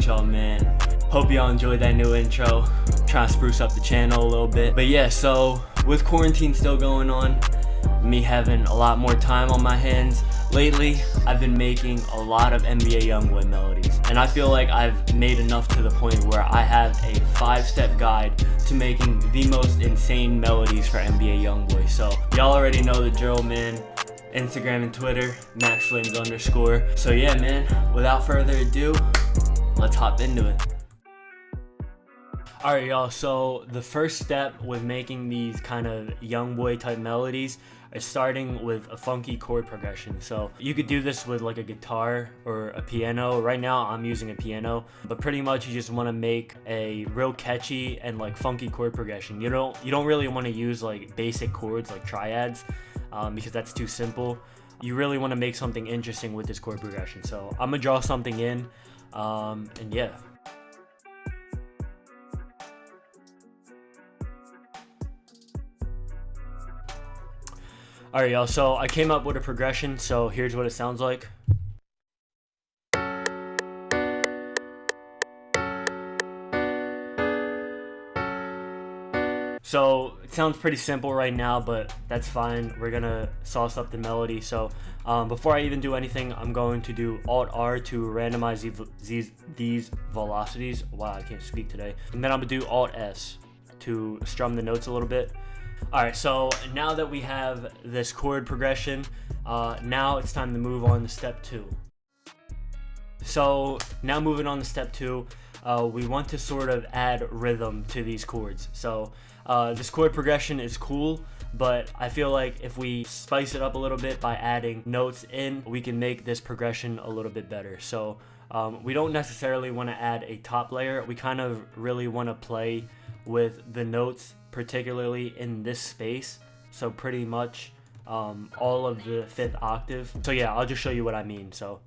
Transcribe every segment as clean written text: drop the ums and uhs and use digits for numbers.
with y'all, man? Hope y'all enjoyed that new intro. Trying to spruce up the channel a little bit. But yeah, so with quarantine still going on, me having a lot more time on my hands, lately I've been making a lot of NBA YoungBoy melodies. And I feel like I've made enough to the point where I have a 5-step guide to making the most insane melodies for NBA YoungBoy. So y'all already know the drill, man. Instagram and Twitter, MaxFlames_. So yeah, man, without further ado, let's hop into it. Alright y'all, so the first step with making these kind of YoungBoy type melodies is starting with a funky chord progression. So you could do this with like a guitar or a piano. Right now I'm using a piano, but pretty much you just want to make a real catchy and like funky chord progression. You don't really want to use like basic chords like triads, because that's too simple. You really want to make something interesting with this chord progression. So I'm gonna draw something in, and yeah. Alright y'all, so I came up with a progression, so here's what it sounds like. So it sounds pretty simple right now, but that's fine. We're gonna sauce up the melody. So before I even do anything, I'm going to do Alt-R to randomize these velocities. Wow, I can't speak today. And then I'm gonna do Alt-S to strum the notes a little bit. Alright, so now that we have this chord progression, now it's time to move on to step 2. So now moving on to step 2, we want to sort of add rhythm to these chords. So this chord progression is cool, but I feel like if we spice it up a little bit by adding notes in, we can make this progression a little bit better. So we don't necessarily want to add a top layer. We kind of really want to play with the notes, particularly in this space. So pretty much all of the 5th octave. So yeah, I'll just show you what I mean. So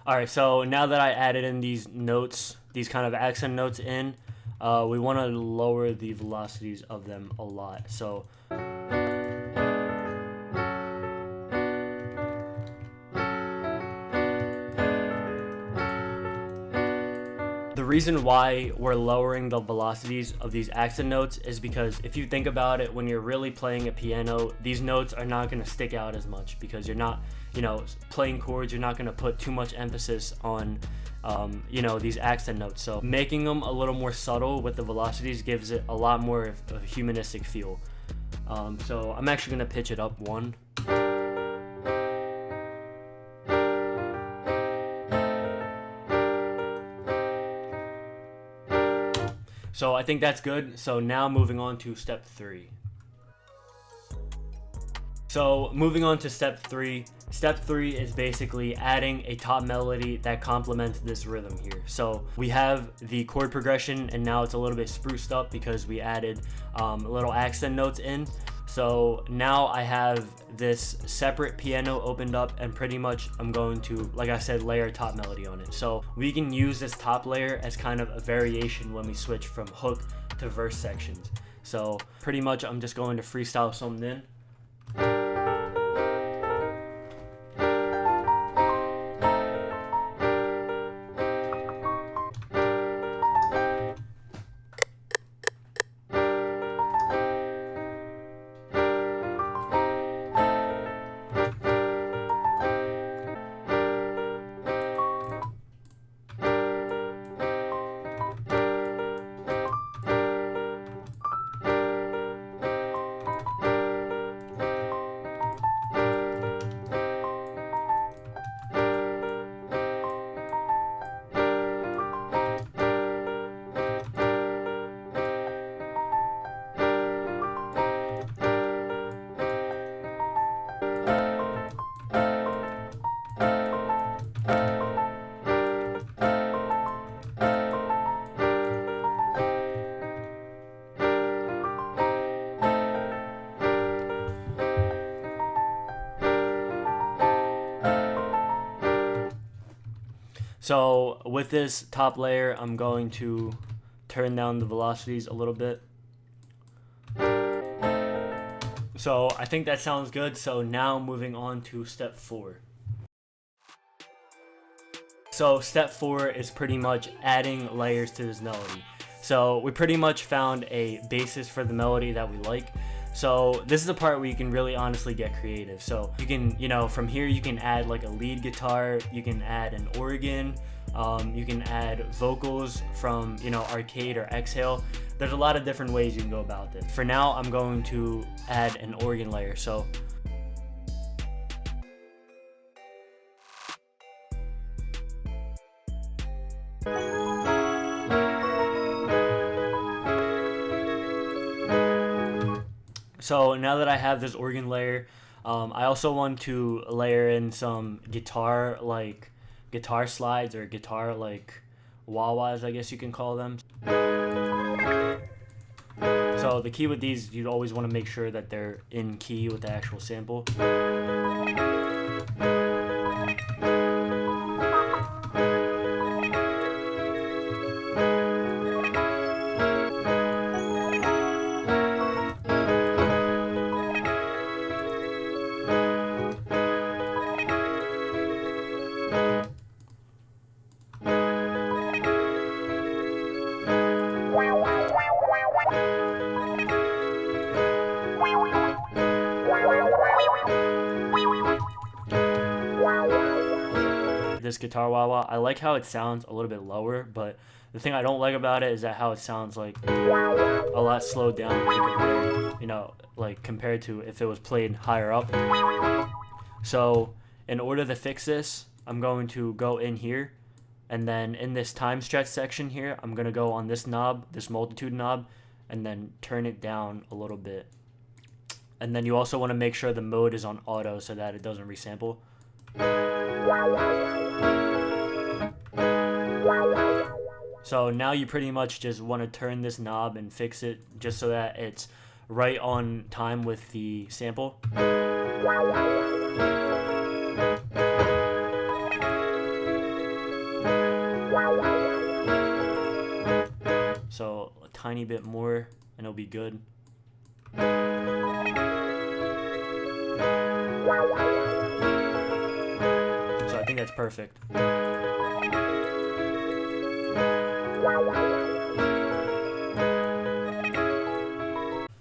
alright, so now that I added in these notes, these kind of accent notes in, we want to lower the velocities of them a lot. So the reason why we're lowering the velocities of these accent notes is because if you think about it, when you're really playing a piano, these notes are not going to stick out as much because you're not, playing chords. You're not going to put too much emphasis on, these accent notes. So making them a little more subtle with the velocities gives it a lot more of a humanistic feel. So I'm actually going to pitch it up 1. So I think that's good. So now moving on to step 3. So moving on to step 3. Step 3 is basically adding a top melody that complements this rhythm here. So we have the chord progression, and now it's a little bit spruced up because we added little accent notes in. So now I have this separate piano opened up, and pretty much I'm going to, like I said, layer a top melody on it. So we can use this top layer as kind of a variation when we switch from hook to verse sections. So pretty much I'm just going to freestyle something in. So with this top layer, I'm going to turn down the velocities a little bit. So I think that sounds good. So now moving on to step 4. So step 4 is pretty much adding layers to this melody. So we pretty much found a basis for the melody that we like. So this is the part where you can really honestly get creative. So you can, from here you can add like a lead guitar, you can add an organ, you can add vocals from, Arcade or Exhale. There's a lot of different ways you can go about this. For now, I'm going to add an organ layer. So now that I have this organ layer, I also want to layer in some guitar slides or guitar wah-wahs, I guess you can call them. So the key with these, you'd always want to make sure that they're in key with the actual sample. This guitar wah-wah, I like how it sounds a little bit lower, but the thing I don't like about it is that how it sounds like a lot slowed down compared to if it was played higher up. So in order to fix this, I'm going to go in here, and then in this time stretch section here, I'm going to go on this knob, this multitude knob, and then turn it down a little bit. And then you also want to make sure the mode is on auto so that it doesn't resample. So now you pretty much just want to turn this knob and fix it just so that it's right on time with the sample. So a tiny bit more and it'll be good. So I think that's perfect.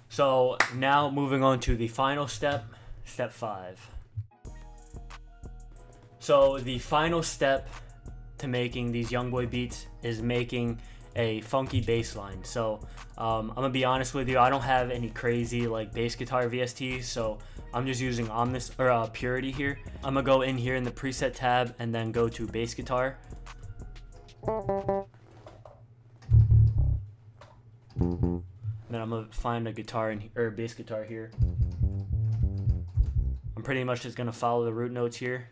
So now moving on to the final step, step 5. So the final step to making these YoungBoy beats is making a funky bass line. So I'm gonna be honest with you, I don't have any crazy bass guitar VSTs, so I'm just using Omnis or Purity here. I'm gonna go in here in the preset tab and then go to bass guitar. Then I'm gonna find a guitar or bass guitar here. I'm pretty much just gonna follow the root notes here.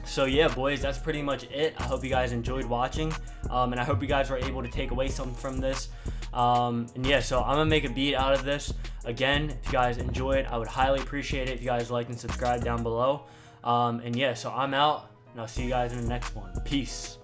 So yeah, boys, that's pretty much it. I hope you guys enjoyed watching, and I hope you guys were able to take away something from this. And yeah, so I'm gonna make a beat out of this. Again, if you guys enjoyed, I would highly appreciate it if you guys liked and subscribed down below. And yeah, so I'm out, and I'll see you guys in the next one. Peace.